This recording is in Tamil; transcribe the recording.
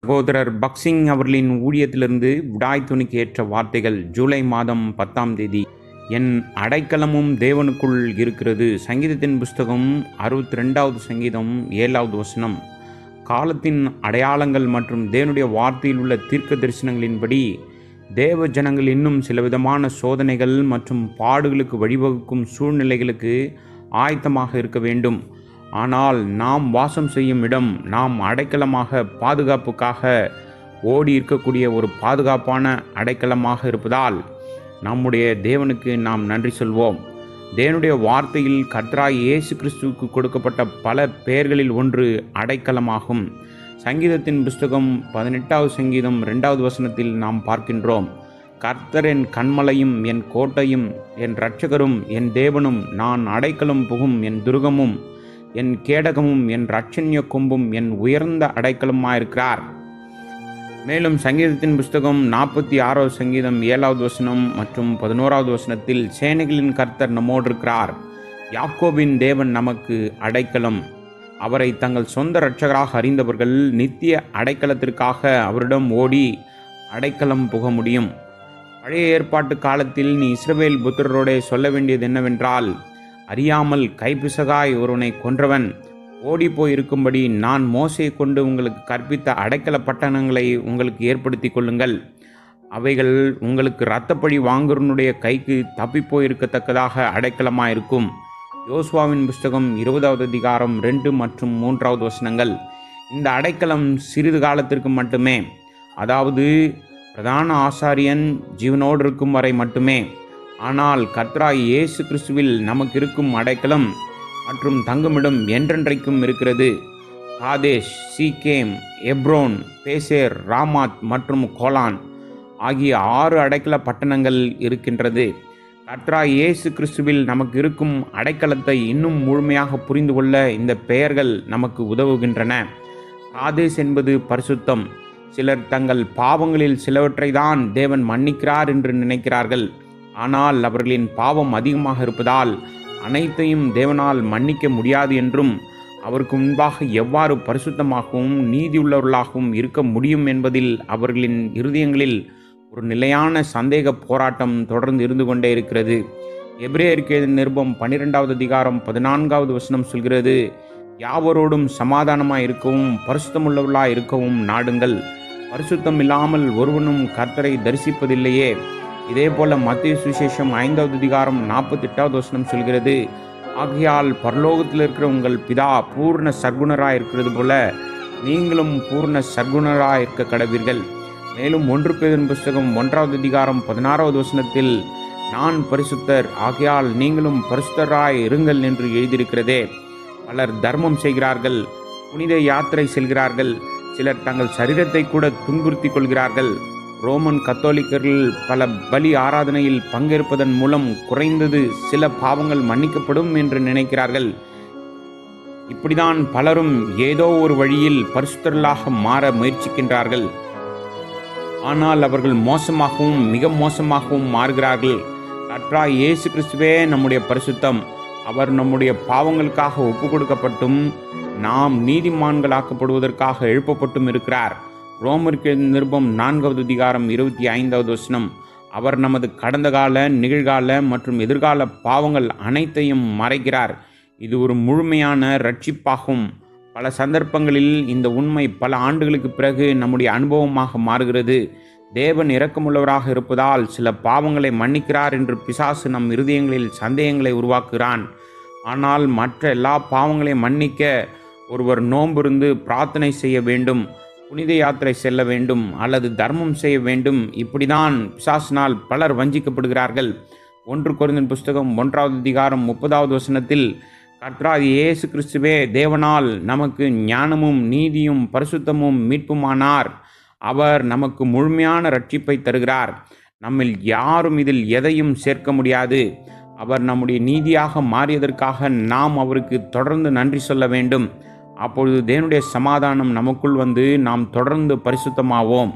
சகோதரர் பக்சிங் அவர்களின் ஊழியத்திலிருந்து விடாய் துணிக்கு ஏற்ற வார்த்தைகள். ஜூலை மாதம் 10ஆம் தேதி. என் அடைக்கலமும் தேவனுக்குள் இருக்கிறது. சங்கீதத்தின் புஸ்தகம் 62வது சங்கீதம் 7வது வசனம். காலத்தின் அடையாளங்கள் மற்றும் தேவனுடைய வார்த்தையில் உள்ள தீர்க்க தரிசனங்களின்படி தேவ ஜனங்கள் இன்னும் சில விதமான சோதனைகள் மற்றும் பாடுகளுக்கு வழிவகுக்கும் சூழ்நிலைகளுக்கு ஆயத்தமாக இருக்க வேண்டும். ஆனால் நாம் வாசம் செய்யும் இடம் நாம் அடைக்கலமாக பாதுகாப்புக்காக ஓடி இருக்கக்கூடிய ஒரு பாதுகாப்பான அடைக்கலமாக இருப்பதால் நம்முடைய தேவனுக்கு நாம் நன்றி சொல்வோம். தேவனுடைய வார்த்தையில் கர்த்தராகிய இயேசு கிறிஸ்துவுக்கு கொடுக்கப்பட்ட பல பெயர்களில் ஒன்று அடைக்கலமாகும். சங்கீதத்தின் புஸ்தகம் 18வது சங்கீதம் 2வது வசனத்தில் நாம் பார்க்கின்றோம், கர்த்தர் என் கன்மலையும் என் கோட்டையும் என் இரட்சகரும் என் தேவனும், நான் அடைக்கலம் புகும் என் துருகமும் என் கேடகமும் என் இரட்சண்ய கொம்பும் என் உயர்ந்த அடைக்கலமாயிருக்கிறார். மேலும் சங்கீதத்தின் புஸ்தகம் 46வது சங்கீதம் 7வது வசனம் மற்றும் 11வது வசனத்தில் சேனைகளின் கர்த்தர் நம்மோடு இருக்கிறார். யாக்கோபின் தேவன் நமக்கு அடைக்கலம். அவரை தங்கள் சொந்த இரட்சகராக அறிந்தவர்கள் நித்திய அடைக்கலத்திற்காக அவரிடம் ஓடி அடைக்கலம் புக முடியும். பழைய ஏற்பாட்டு காலத்தில் நீ இஸ்ரவேல் புத்திரரோடே சொல்ல வேண்டியது என்னவென்றால், அறியாமல் கைப்பிசகாய் ஒருவனை கொன்றவன் ஓடிப்போய் இருக்கும்படி நான் மோசையை கொண்டு உங்களுக்கு கற்பித்த அடைக்கல பட்டணங்களை உங்களுக்கு ஏற்படுத்தி கொள்ளுங்கள். அவைகள் உங்களுக்கு இரத்தப்பழி வாங்குறனுடைய கைக்கு தப்பிப்போயிருக்கத்தக்கதாக அடைக்கலமாயிருக்கும். யோசுவாவின் புஸ்தகம் 20வது அதிகாரம் 2 மற்றும் 3வது வசனங்கள். இந்த அடைக்கலம் சிறிது காலத்திற்கு மட்டுமே, அதாவது பிரதான ஆசாரியன் ஜீவனோடு இருக்கும் வரை மட்டுமே. ஆனால் கர்த்தராகிய இயேசு கிறிஸ்துவில் நமக்கு இருக்கும் அடைக்கலம் மற்றும் தங்குமிடம் என்றென்றைக்கும் இருக்கிறது. காதேஷ், சீகேம், எப்ரோன், பேசேர், ராமாத் மற்றும் கோலான் ஆகிய 6 அடைக்கல பட்டணங்கள் இருக்கின்றது. கர்த்தராகிய இயேசு கிறிஸ்துவில் நமக்கு இருக்கும் அடைக்கலத்தை இன்னும் முழுமையாக புரிந்து கொள்ள இந்த பெயர்கள் நமக்கு உதவுகின்றன. காதேஷ் என்பது பரிசுத்தம். சிலர் தங்கள் பாவங்களில் சிலவற்றை தான் தேவன் மன்னிக்கிறார் என்று நினைக்கிறார்கள். ஆனால் அவர்களின் பாவம் அதிகமாக இருப்பதால் அனைத்தையும் தேவனால் மன்னிக்க முடியாது என்றும், அவருக்கு முன்பாக எவ்வாறு பரிசுத்தமாகவும் நீதியுள்ளவர்களாகவும் இருக்க முடியும் என்பதில் அவர்களின் இருதயங்களில் ஒரு நிலையான சந்தேக போராட்டம் தொடர்ந்து இருந்து கொண்டே இருக்கிறது. எபிரேயருக்கு எழுதின நிருபம் 12வது அதிகாரம் 14வது வசனம் சொல்கிறது, யாவரோடும் சமாதானமாய் இருக்கவும் பரிசுத்தமுள்ளவர்களாய் இருக்கவும் நாடுங்கள். பரிசுத்தம் இல்லாமல் ஒருவனும் கர்த்தரை தரிசிப்பதில்லையே. இதே போல மத்தேயு சுவிசேஷம் 5வது அதிகாரம் 48வது வசனம் சொல்கிறது, ஆகையால் பரலோகத்தில் இருக்கிற உங்கள் பிதா பூர்ண சர்க்குணராய் இருக்கிறது போல நீங்களும் பூர்ண சர்க்குணராய் இருக்க கடவீர்கள். மேலும் 1 பேதுரு புஸ்தகம் 1வது அதிகாரம் 16வது வசனத்தில், நான் பரிசுத்தர் ஆகையால் நீங்களும் பரிசுத்தராய் இருங்கள் என்று எழுதியிருக்கிறதே. பலர் தர்மம் செய்கிறார்கள், புனித யாத்திரை செல்கிறார்கள், சிலர் தங்கள் சரீரத்தை கூட துன்புறுத்தி கொள்கிறார்கள். ரோமன் கத்தோலிக்கர்கள் பல பலி ஆராதனையில் பங்கேற்பதன் மூலம் குறைந்தது சில பாவங்கள் மன்னிக்கப்படும் என்று நினைக்கிறார்கள். இப்படிதான் பலரும் ஏதோ ஒரு வழியில் பரிசுத்தர்களாக மாற முயற்சிக்கின்றார்கள். ஆனால் அவர்கள் மோசமாகவும் மிக மோசமாகவும் மாறுகிறார்கள். கர்த்தராகிய இயேசு கிறிஸ்துவே நம்முடைய பரிசுத்தம். அவர் நம்முடைய பாவங்களுக்காக ஒப்பு கொடுக்கப்பட்டும் நாம் நீதிமான்களாக்கப்படுவதற்காக எழுப்பப்பட்டும் இருக்கிறார். ரோமருக்கு நிருபம் 4வது அதிகாரம் 25வது வசனம், அவர் நமது கடந்த கால, நிகழ்கால மற்றும் எதிர்கால பாவங்கள் அனைத்தையும் மறைக்கிறார். இது ஒரு முழுமையான இரட்சிப்பாகும். பல சந்தர்ப்பங்களில் இந்த உண்மை பல ஆண்டுகளுக்கு பிறகு நம்முடைய அனுபவமாக மாறுகிறது. தேவன் இரக்கமுள்ளவராக இருப்பதால் சில பாவங்களை மன்னிக்கிறார் என்று பிசாசு நம் இருதயங்களில் சந்தேகங்களை உருவாக்குகிறான். ஆனால் மற்ற எல்லா பாவங்களையும் மன்னிக்க ஒருவர் நோன்பிருந்து பிரார்த்தனை செய்ய வேண்டும், புனித யாத்திரை செல்ல வேண்டும் அல்லது தர்மம் செய்ய வேண்டும். இப்படிதான் பிசாசினால் பலர் வஞ்சிக்கப்படுகிறார்கள். 1 கொரிந்தியர் புஸ்தகம் 1வது அதிகாரம் 30வது வசனத்தில், கர்த்தராகிய இயேசு கிறிஸ்துவே தேவனால் நமக்கு ஞானமும் நீதியும் பரிசுத்தமும் மீட்புமானார். அவர் நமக்கு முழுமையான இரட்சிப்பை தருகிறார். நம்மில் யாரும் இதில் எதையும் சேர்க்க முடியாது. அவர் நம்முடைய நீதியாக மாறியதற்காக நாம் அவருக்கு தொடர்ந்து நன்றி சொல்ல வேண்டும். அப்பொழுது தேவனுடைய சமாதானம் நமக்குள் வந்து நாம் தொடர்ந்து பரிசுத்தமாவோம்.